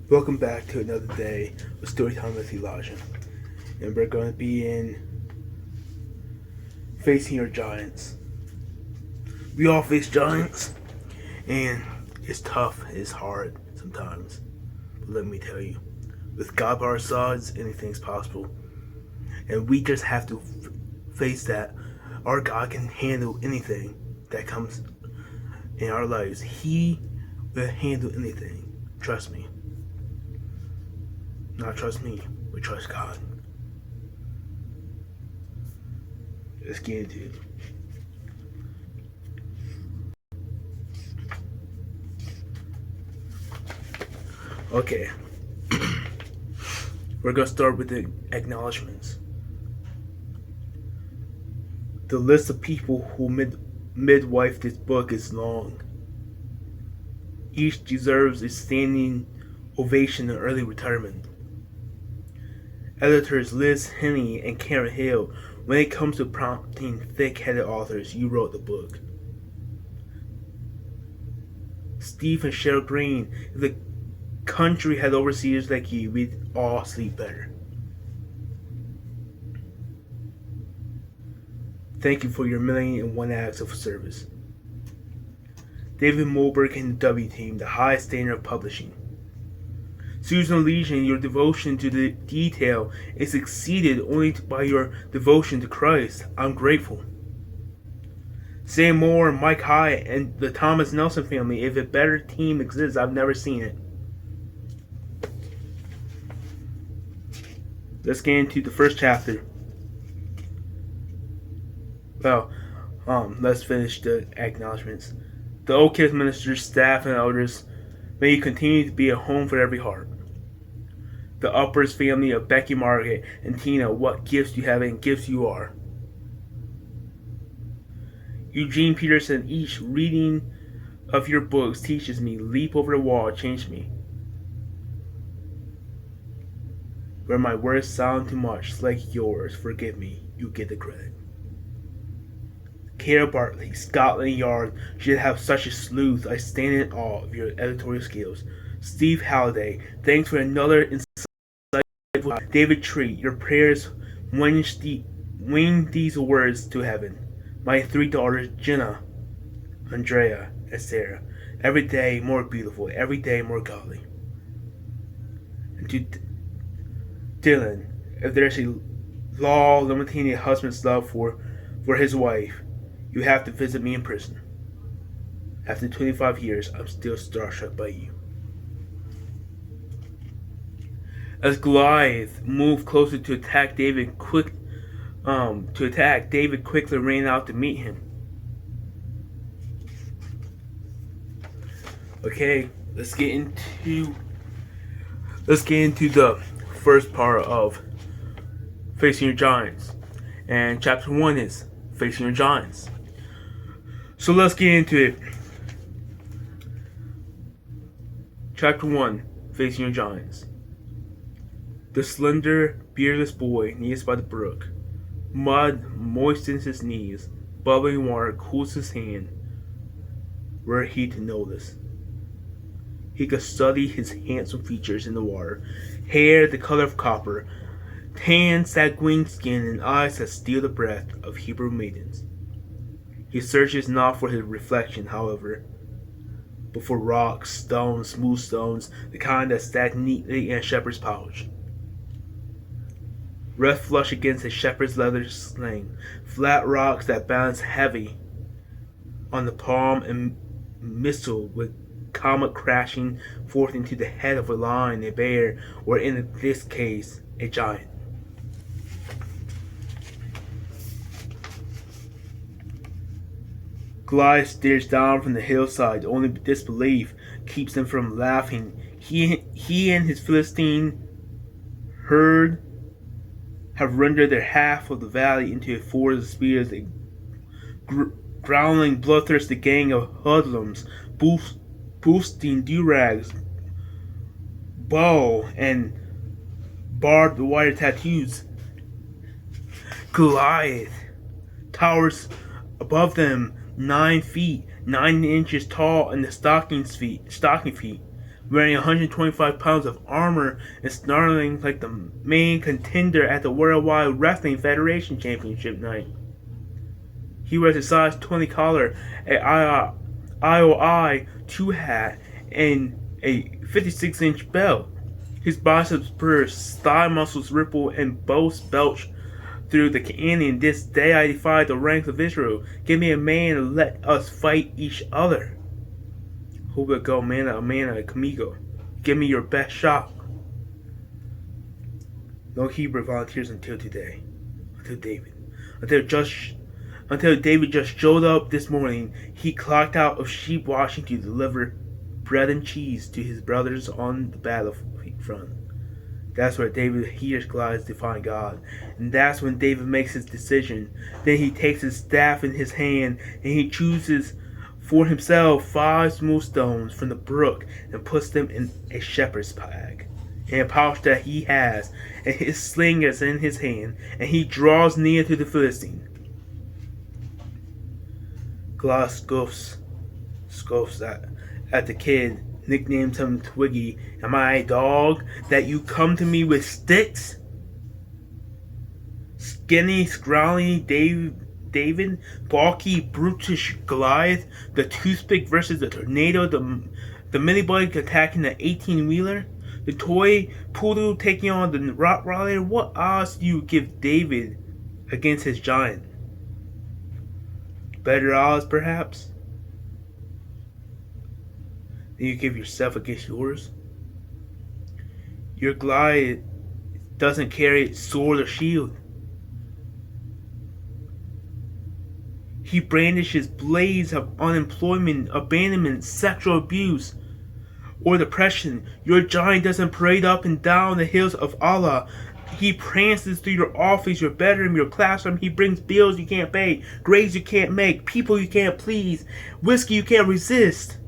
Welcome back to another day of Storytime with Elijah. And we're going to be in Facing Your Giants. We all face giants, and it's tough, it's hard sometimes. But let me tell you, with God by our sides, anything's possible. And we just have to face that. Our God can handle anything that comes in our lives. He will handle anything. Trust me. Not trust me, but trust God. Let's get into it. Okay. We're going to start with the acknowledgements. The list of people who midwife this book is long. Each deserves a standing ovation and early retirement. Editors Liz Henney and Karen Hill, when it comes to prompting thick-headed authors, you wrote the book. Steve and Cheryl Green, if the country had overseers like you, we'd all sleep better. Thank you for your 1,000,001 acts of service. David Moberg and the W Team, the highest standard of publishing. Susan Legion, your devotion to the detail is exceeded only by your devotion to Christ. I'm grateful. Sam Moore, Mike Hyatt, and the Thomas Nelson family, if a better team exists, I've never seen it. Let's get into the first chapter. Well, let's finish the acknowledgements. The Oak Hills ministers, staff, and elders, may you continue to be a home for every heart. The Uppers family of Becky, Margaret, and Tina, what gifts you have and gifts you are. Eugene Peterson, each reading of your books teaches me, leap over the wall, change me. Where my words sound too much like yours, forgive me, you get the credit. Kara Bartley, Scotland Yard should have such a sleuth. I stand in awe of your editorial skills. Steve Halliday, thanks for another insightful. David Tree, your prayers wing these words to heaven. My 3 daughters, Jenna, Andrea, and Sarah, every day more beautiful, every day more godly. And to Dylan, if there's a law limiting a husband's love for his wife, you have to visit me in prison. After 25 years, I'm still starstruck by you. As Goliath moved closer to attack, David quickly ran out to meet him. Okay, let's get into the first part of Facing Your Giants. And chapter 1 is Facing Your Giants. So let's get into it. Chapter 1, Facing Your Giants. The slender, beardless boy kneels by the brook. Mud moistens his knees. Bubbling water cools his hand. Were he to notice, he could study his handsome features in the water. Hair the color of copper, tan, sanguine skin, and eyes that steal the breath of Hebrew maidens. He searches not for his reflection, however, but for rocks, stones, smooth stones, the kind that stack neatly in a shepherd's pouch. Red flush against a shepherd's leather sling, flat rocks that balance heavy on the palm, and missile with comet crashing forth into the head of a lion, a bear, or in this case, a giant. Goliath stares down from the hillside. Only disbelief keeps him from laughing. He and his Philistine herd have rendered their half of the valley into a forest of spears. A growling, bloodthirsty gang of hoodlums, boosting do-rags, bow, and barbed wire tattoos. Goliath towers above them 9 feet, 9 inches tall, and the stocking feet, wearing 125 pounds of armor and snarling like the main contender at the Worldwide Wrestling Federation Championship night. He wears a size 20 collar, a IOI 2 hat, and a 56-inch belt. His biceps burst, thigh muscles ripple, and both belch through the canyon. This day I defy the ranks of Israel. Give me a man and let us fight each other. Who will go mana a mana conmigo? Give me your best shot. No Hebrew volunteers until today. Until David. Until David just showed up this morning. He clocked out of sheep washing to deliver bread and cheese to his brothers on the battlefront. That's where David hears Goliath defying God. And that's when David makes his decision. Then he takes his staff in his hand and he chooses for himself 5 smooth stones from the brook and puts them in a shepherd's bag, in a pouch that he has, and his sling is in his hand, and he draws near to the Philistine. Goliath scoffs at the kid, nicknames him Twiggy. Am I a dog that you come to me with sticks? Skinny, scrawny David, bulky, brutish Goliath, the toothpick versus the tornado, the mini bike attacking the 18-wheeler, the toy poodle taking on the Rottweiler. What odds do you give David against his giant? Better odds, perhaps, than you give yourself against yours. Your Goliath doesn't carry sword or shield. He brandishes blades of unemployment, abandonment, sexual abuse, or depression. Your giant doesn't parade up and down the hills of Allah. He prances through your office, your bedroom, your classroom. He brings bills you can't pay, grades you can't make, people you can't please, whiskey you can't resist,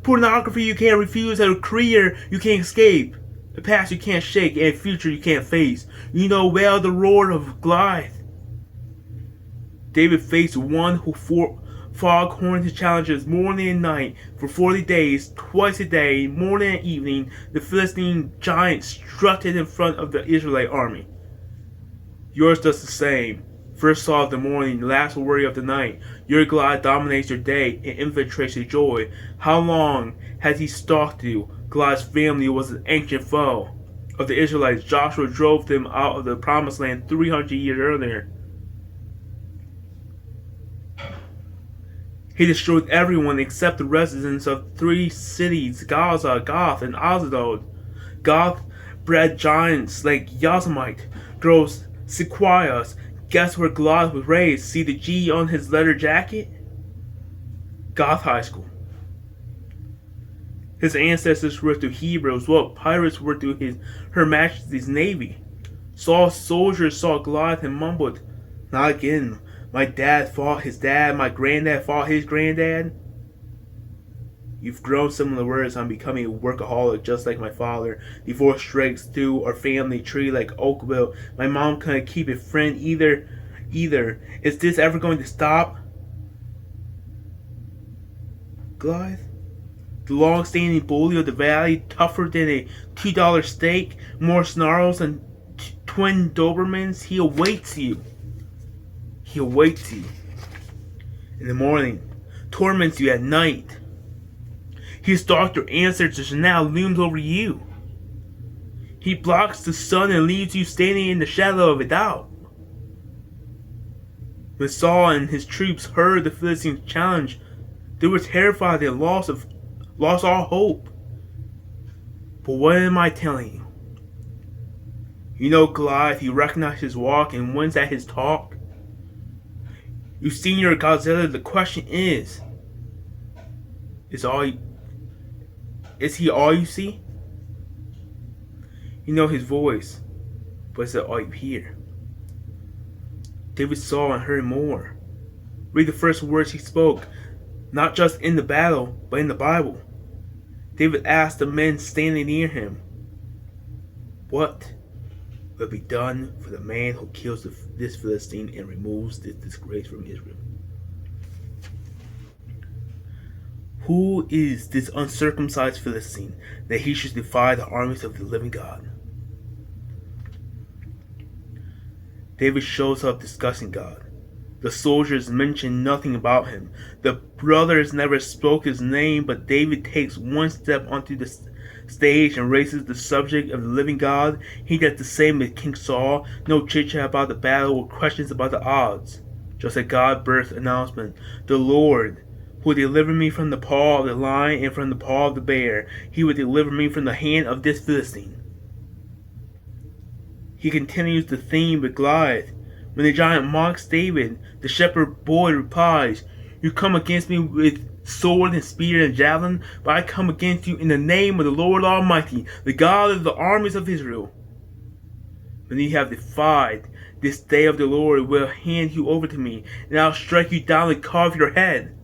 pornography you can't refuse, and a career you can't escape, a past you can't shake, and a future you can't face. You know well the roar of Goliath. David faced one who foghorned his challengers morning and night for 40 days, twice a day, morning and evening. The Philistine giant strutted in front of the Israelite army. Yours does the same. First saw of the morning, last worry of the night. Your Goliath dominates your day and infiltrates your joy. How long has he stalked you? Goliath's family was an ancient foe of the Israelites. Joshua drove them out of the promised land 300 years earlier. He destroyed everyone except the residents of 3 cities, Gaza, Gath, and Ashdod. Gath bred giants like Yosemite, drove sequoias. Guess where Goliath was raised? See the G on his leather jacket? Gath High School. His ancestors were through Hebrews, while pirates were through Her Majesty's Navy. Saul's soldiers saw Goliath and mumbled, "Not again. My dad fought his dad, my granddad fought his granddad." You've grown similar words on becoming a workaholic just like my father. Divorce strikes through our family tree like Oakville. My mom couldn't keep a friend either. Is this ever going to stop? Goliath? The long-standing bully of the valley, tougher than a $2 steak, more snarls than twin Dobermans. He awaits you. He awaits you in the morning, torments you at night. His darker ancestors now looms over you. He blocks the sun and leaves you standing in the shadow of a doubt. When Saul and his troops heard the Philistines' challenge, they were terrified and lost all hope. But what am I telling you? You know Goliath, you recognize his walk and wince at his talk. You've seen your Godzilla. The question is he all you see? You know his voice, but is it all you hear? David saw and heard more. Read the first words he spoke, not just in the battle, but in the Bible. David asked the men standing near him, "What will be done for the man who kills this Philistine and removes this disgrace from Israel?" Who is this uncircumcised Philistine that he should defy the armies of the living God? David shows up discussing God. The soldiers mention nothing about him. The brothers never spoke his name, but David takes one step onto the stage and raises the subject of the living God. He does the same with King Saul. No chit-chat about the battle or questions about the odds. Just a God-birth announcement. The Lord who delivered me from the paw of the lion and from the paw of the bear. He will deliver me from the hand of this Philistine. He continues the theme with Goliath. When the giant mocks David, the shepherd boy replies, "You come against me with sword and spear and javelin, but I come against you in the name of the Lord Almighty, the God of the armies of Israel. When you have defied this day of the Lord, will hand you over to me, and I'll strike you down and carve your head.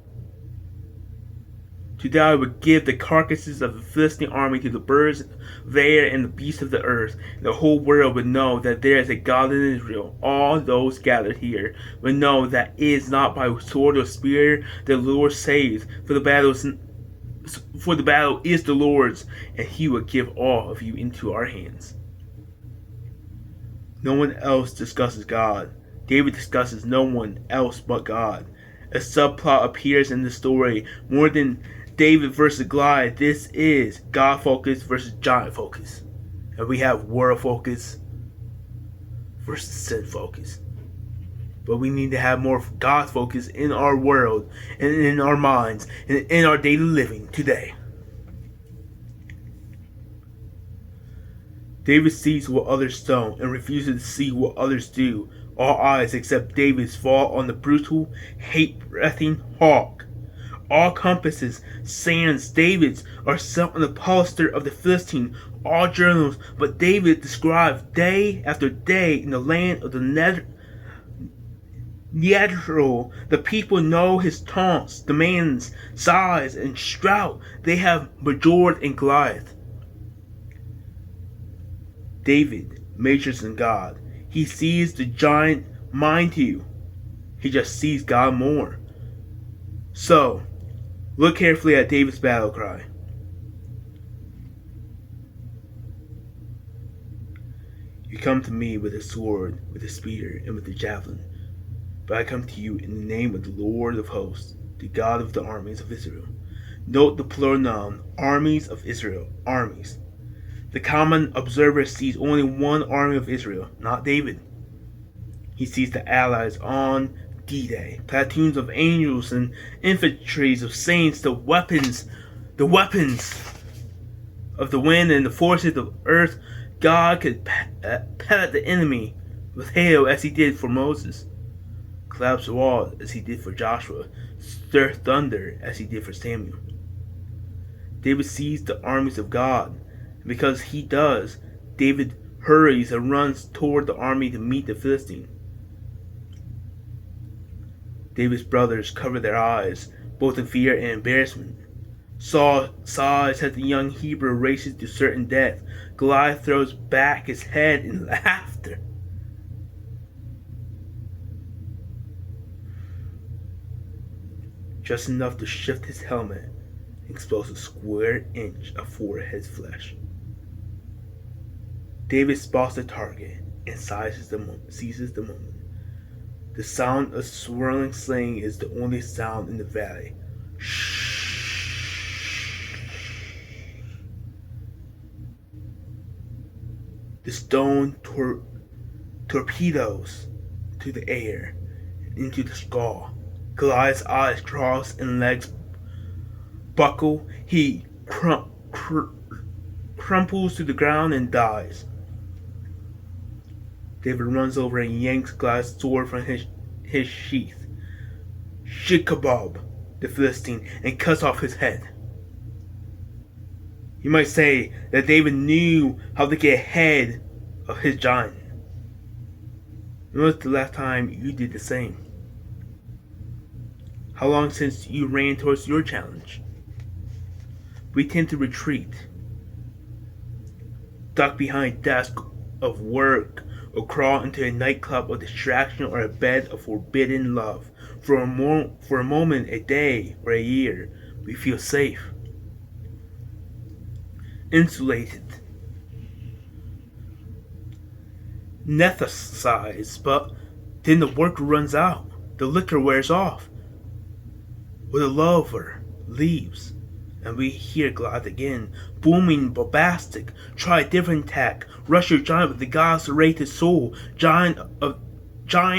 Today I will give the carcasses of the Philistine army to the birds of the air and the beasts of the earth. The whole world will know that there is a God in Israel. All those gathered here will know that it is not by sword or spear that the Lord saves, for the battle is the Lord's, and he will give all of you into our hands." No one else discusses God. David discusses no one else but God. A subplot appears in the story. More than David versus Goliath, this is God focus versus giant focus. And we have world focus versus sin focus. But we need to have more God focus in our world and in our minds and in our daily living today. David sees what others don't and refuses to see what others do. All eyes except David's fall on the brutal, hate-breathing hawk. All compasses, sands, David's are set on the poster of the Philistine. All journals, but David described day after day in the land of the Neanderthal. The people know his taunts, demands, size, and shout. They have majored in Goliath. David measures in God. He sees the giant, mind you. He just sees God more. So, look carefully at David's battle cry. You come to me with a sword, with a spear, and with a javelin. But I come to you in the name of the Lord of hosts, the God of the armies of Israel. Note the plural noun, armies of Israel, armies. The common observer sees only one army of Israel, not David. He sees the allies on D-Day, platoons of angels and infantries of saints, the weapons of the wind and the forces of earth. God could pellet the enemy with hail as he did for Moses, collapse walls as he did for Joshua, stir thunder as he did for Samuel. David sees the armies of God, and because he does, David hurries and runs toward the army to meet the Philistine. David's brothers cover their eyes, both in fear and embarrassment. Saul sighs as the young Hebrew races to certain death. Goliath throws back his head in laughter. Just enough to shift his helmet and expose a square inch of forehead's flesh. David spots the target and seizes the moment. The sound of swirling sling is the only sound in the valley. The stone torpedoes to the air and into the skull. Goliath's eyes cross and legs buckle. He crumples to the ground and dies. David runs over and yanks Goliath's sword from his sheath. Shikabab, the Philistine, and cuts off his head. You might say that David knew how to get ahead of his giant. When was the last time you did the same? How long since you ran towards your challenge? We tend to retreat, duck behind desk of work, or crawl into a nightclub of distraction or a bed of forbidden love for a moment, a day, or a year. We feel safe, insulated, anesthetized, but then the work runs out, the liquor wears off, or the lover leaves, and we hear Goliath again, booming, bombastic. Try a different tack. Rush your giant with the God's serrated soul. Giant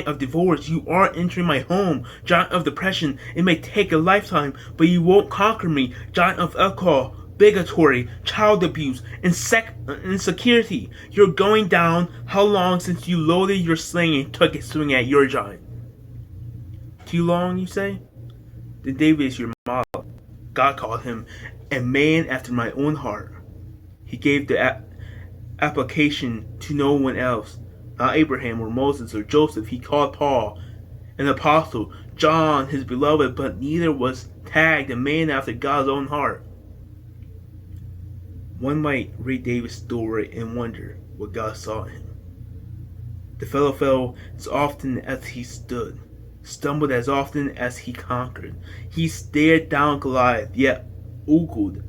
of divorce, you are entering my home. Giant of depression, it may take a lifetime, but you won't conquer me. Giant of alcohol, bigotry, child abuse, insecurity, you're going down. How long since you loaded your sling and took a swing at your giant? Too long, you say? Then David is your model. God called him a man after my own heart. He gave the application to no one else, not Abraham or Moses or Joseph. He called Paul an apostle, John his beloved, but neither was tagged a man after God's own heart. One might read David's story and wonder what God saw in him. The fellow fell as often as he stood, stumbled as often as he conquered. He stared down Goliath, yet ogled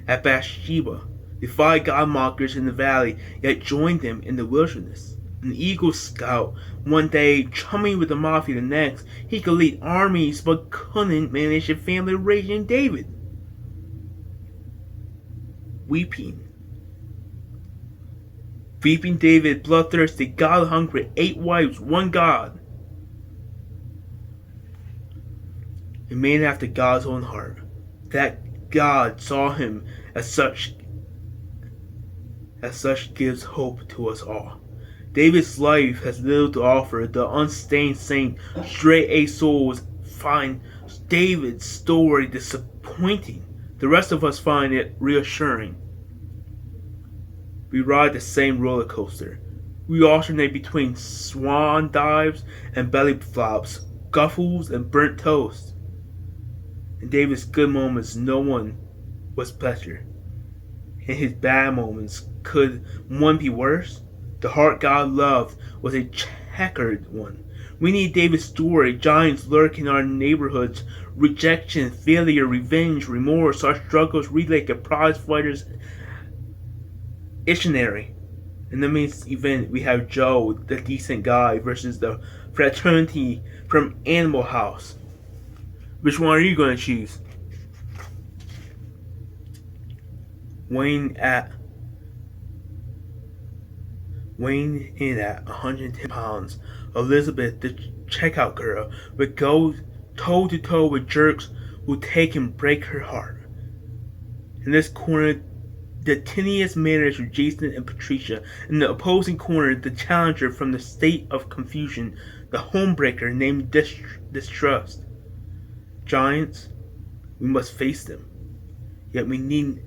at Bathsheba, defied God-mockers in the valley, yet joined them in the wilderness. An Eagle Scout, one day chumming with the Mafia the next, he could lead armies but couldn't manage a family raging David. Weeping David, bloodthirsty, God-hungry, 8 wives, 1 God. A man after God's own heart. That God saw him as such gives hope to us all. David's life has little to offer. The unstained saint, straight-A souls find David's story disappointing. The rest of us find it reassuring. We ride the same roller coaster. We alternate between swan dives and belly flops, guffles and burnt toast. In David's good moments, no one was pleasure. In his bad moments, could one be worse? The heart God loved was a checkered one. We need David's story. Giants lurk in our neighborhoods. Rejection, failure, revenge, remorse. Our struggles read like a prize fighter's itinerary. In the main event, we have Joe, the decent guy, versus the fraternity from Animal House. Which one are you going to choose? Weighing in at 110 pounds, Elizabeth, the checkout girl, would go toe to toe with jerks who take and break her heart. In this corner, the tiniest manners of Jason and Patricia. In the opposing corner, the challenger from the state of confusion, the homebreaker named Distrust. Giants, we must face them. Yet we need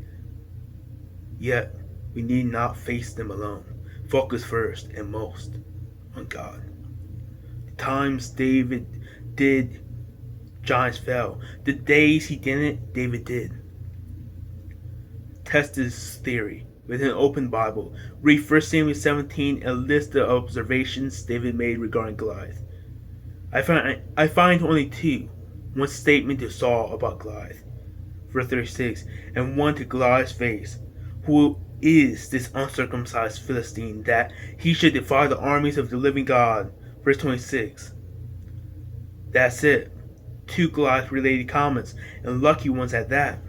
not face them alone. Focus first and most on God. The times David did, giants fell. The days he didn't, David did. Test this theory with an open Bible. Read 1 Samuel 17 and list the observations David made regarding Goliath. I find only 2. One statement to Saul about Goliath, verse 36, and one to Goliath's face. Who is this uncircumcised Philistine that he should defy the armies of the living God? Verse 26. That's it. 2 Goliath-related comments, and lucky ones at that.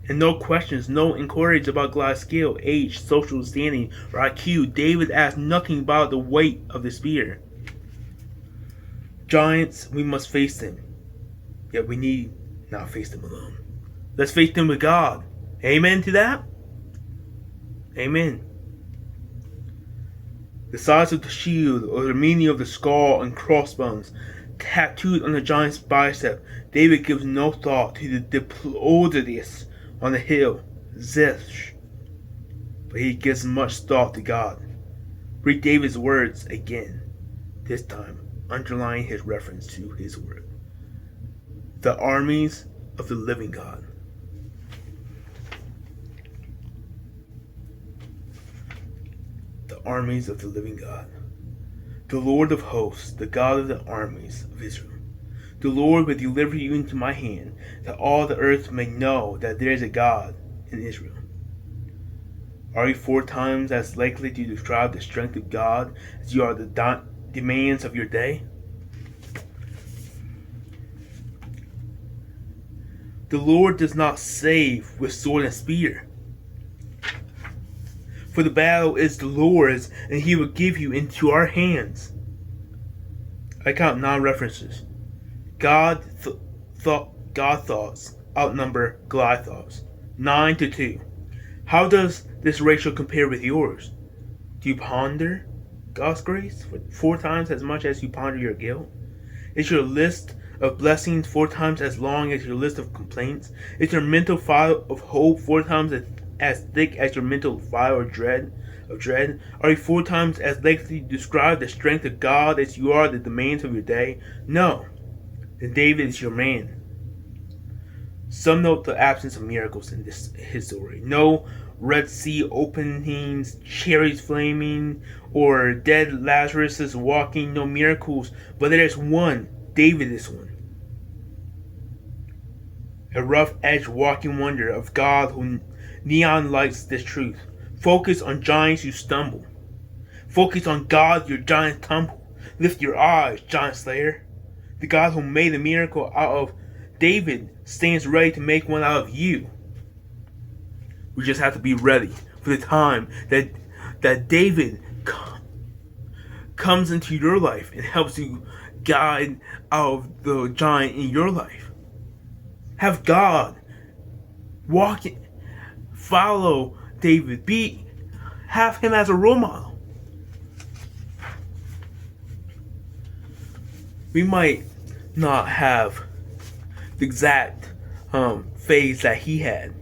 And no questions, no inquiries about Goliath's skill, age, social standing, or IQ. David asked nothing about the weight of the spear. Giants, we must face them. Yet we need not face them alone. Let's face them with God. Amen to that? Amen. The size of the shield, or the meaning of the skull and crossbones, tattooed on the giant's bicep, David gives no thought to the Diplodocus on the hill, Zish. But he gives much thought to God. Read David's words again, this time underlying his reference to his word. The armies of the living God. The armies of the living God. The Lord of hosts, the God of the armies of Israel. The Lord will deliver you into my hand, that all the earth may know that there is a God in Israel. Are you 4 times as likely to describe the strength of God as you are the demands of your day? The Lord does not save with sword and spear. For the battle is the Lord's, and he will give you into our hands. I count 9 references. God thoughts outnumber Goliath thoughts. 9-2. How does this ratio compare with yours? Do you ponder God's grace 4 times as much as you ponder your guilt? Is your list of blessings 4 times as long as your list of complaints? Is your mental file of hope 4 times as thick as your mental file of dread? Are you 4 times as likely to describe the strength of God as you are the demands of your day? No. Then David is your man. Some note the absence of miracles in his story. No Red Sea openings, chariots flaming, or dead Lazarus walking. No miracles. But there is one. David is one. A rough-edged walking wonder of God who neon lights this truth. Focus on giants you stumble. Focus on God, your giants tumble. Lift your eyes, giant slayer. The God who made a miracle out of David stands ready to make one out of you. We just have to be ready for the time that David comes into your life and helps you guide out of the giant in your life. Have God walk it, follow David, have him as a role model. We might not have the exact phase that he had.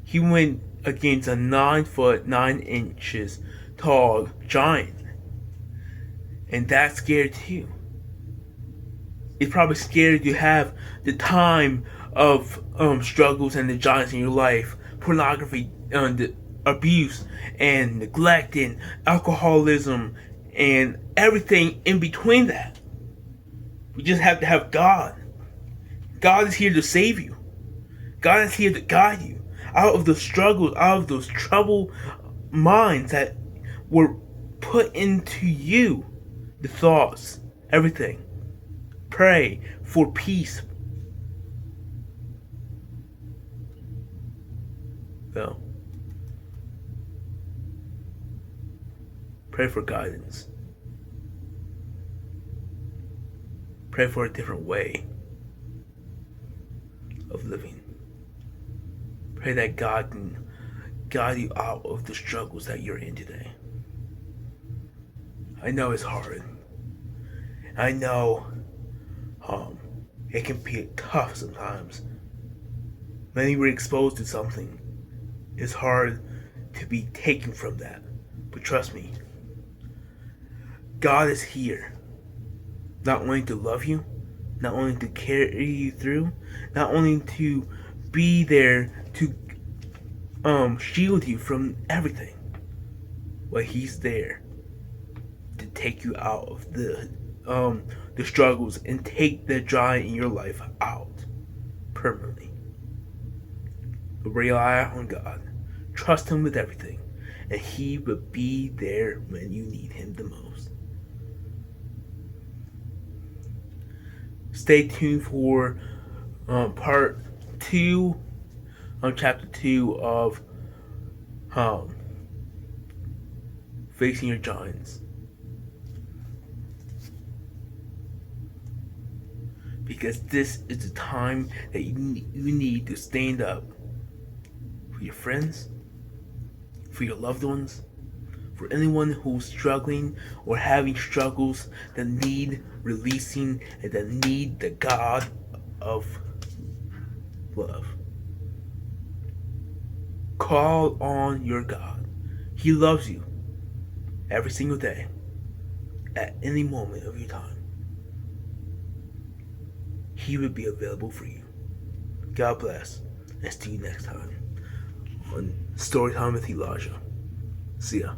He went against a 9 9 inches tall giant, and that scared you. It probably scared you to have the time of struggles and the giants in your life, pornography, the abuse and neglect and alcoholism and everything in between that. We just have to have God. God is here to save you. God is here to guide you out of the struggles, out of those troubled minds that were put into you, the thoughts, everything. Pray for peace. Well, pray for guidance. Pray for a different way of living. Pray that God can guide you out of the struggles that you're in today. I know it's hard. I know it can be tough sometimes. When you were exposed to something, it's hard to be taken from that. But trust me, God is here, not only to love you, not only to carry you through, not only to be there to shield you from everything, but He's there to take you out of the struggles and take the giant in your life out permanently. But rely on God, trust Him with everything, and He will be there when you need Him the most. Stay tuned for part 2 chapter 2 of Facing Your Giants. Because this is the time that you need to stand up for your friends, for your loved ones, for anyone who's struggling or having struggles that need releasing and that need the God of love. Call on your God. He loves you every single day, at any moment of your time. He will be available for you. God bless, and see you next time on Storytime with Elijah. See ya.